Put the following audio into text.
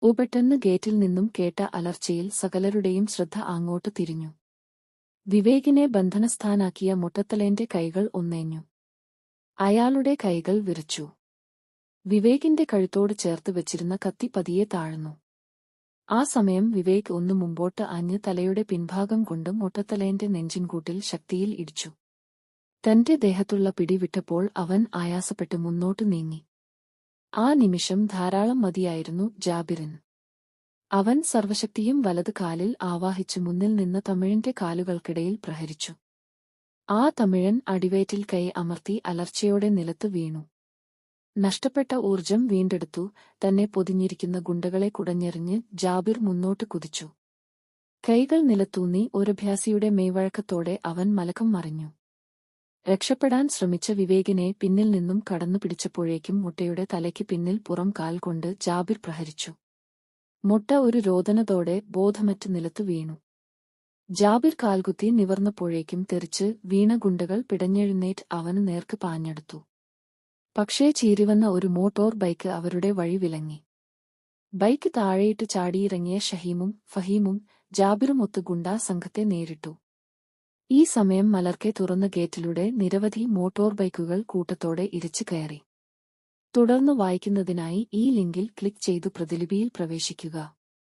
പെട്ടെന്ന് ഗേറ്റിൽ നിന്നും കേട്ട അലർച്ചയിൽ സകലരുടെയും ശ്രദ്ധ അങ്ങോട്ട് തിരിഞ്ഞു. വിവേകിനെ ബന്ധനസ്ഥാനാക്കിയ മുട്ടത്തലേന്റെ കൈകൾ ഒന്നേഞ്ഞു. അയാളുടെ കൈകൾ വിറച്ചു. വിവേകിന്റെ കഴുത്തോട് ചേർത്ത് വെച്ചിരുന്ന കത്തി പതിയെ താഴ്ന്നു. ആ സമയം വിവേക് ഒന്നു മുമ്പോട്ട് ആഞ്ഞ് തലയുടെ പിൻഭാഗം കൊണ്ട് മുട്ടത്തലേന്റെ നെഞ്ചിൻകൂട്ടിൽ ശക്തിയിൽ ഇടിച്ചു. തന്റെ ദേഹത്തുള്ള പിടി വിട്ടപ്പോൾ അവൻ ആയാസപ്പെട്ട് മുന്നോട്ടു നീങ്ങി. ആ നിമിഷം ധാരാളം മതിയായിരുന്നു ജാബിറിന്. അവൻ സർവശക്തിയും വലത് കാലിൽ ആവാഹിച്ച് മുന്നിൽ നിന്ന് തമിഴന്റെ കാലുകൾക്കിടയിൽ പ്രഹരിച്ചു. ആ തമിഴൻ അടിവയറ്റിൽ കൈ അമർത്തി അലർച്ചയോടെ നിലത്ത് വീണു. നഷ്ടപ്പെട്ട ഊർജം വീണ്ടെടുത്തു തന്നെ പൊതിഞ്ഞിരിക്കുന്ന ഗുണ്ടകളെ കുടഞ്ഞെറിഞ്ഞ് ജാബിർ മുന്നോട്ട് കുതിച്ചു. കൈകൾ നിലത്തൂന്നി ഒരഭ്യാസിയുടെ മെയ്വഴക്കത്തോടെ അവൻ മലക്കം മറിഞ്ഞു. രക്ഷപ്പെടാൻ ശ്രമിച്ച വിവേകിനെ പിന്നിൽ നിന്നും കടന്നു പിടിച്ചപ്പോഴേക്കും മുട്ടയുടെ തലയ്ക്ക് പിന്നിൽ പുറം കാൽ കൊണ്ട് ജാബിർ പ്രഹരിച്ചു. മുട്ട ഒരു രോദനത്തോടെ ബോധമറ്റ് നിലത്തു വീണു. ജാബിർ കാൽകുത്തി നിവർന്നപ്പോഴേക്കും തെറിച്ച് വീണ ഗുണ്ടകൾ പിടഞ്ഞെഴുന്നേറ്റ് അവന് നേർക്ക് പാഞ്ഞെടുത്തു. പക്ഷേ ചീറിവന്ന ഒരു മോട്ടോർ ബൈക്ക് അവരുടെ വഴി വിലങ്ങി. ബൈക്ക് താഴെയിട്ട് ചാടിയിറങ്ങിയ ഷഹീമും ഫഹീമും ജാബിറുമൊത്ത് ഗുണ്ടാ സംഘത്തെ നേരിട്ടു. ഈ സമയം മലർക്കെ തുറന്ന ഗേറ്റിലൂടെ നിരവധി മോട്ടോർ ബൈക്കുകൾ കൂട്ടത്തോടെ ഇരച്ചു കയറി. തുടർന്ന് വായിക്കുന്നതിനായി ഈ ലിങ്കിൽ ക്ലിക്ക് ചെയ്തു പ്രതിലിപിയിൽ പ്രവേശിക്കുക.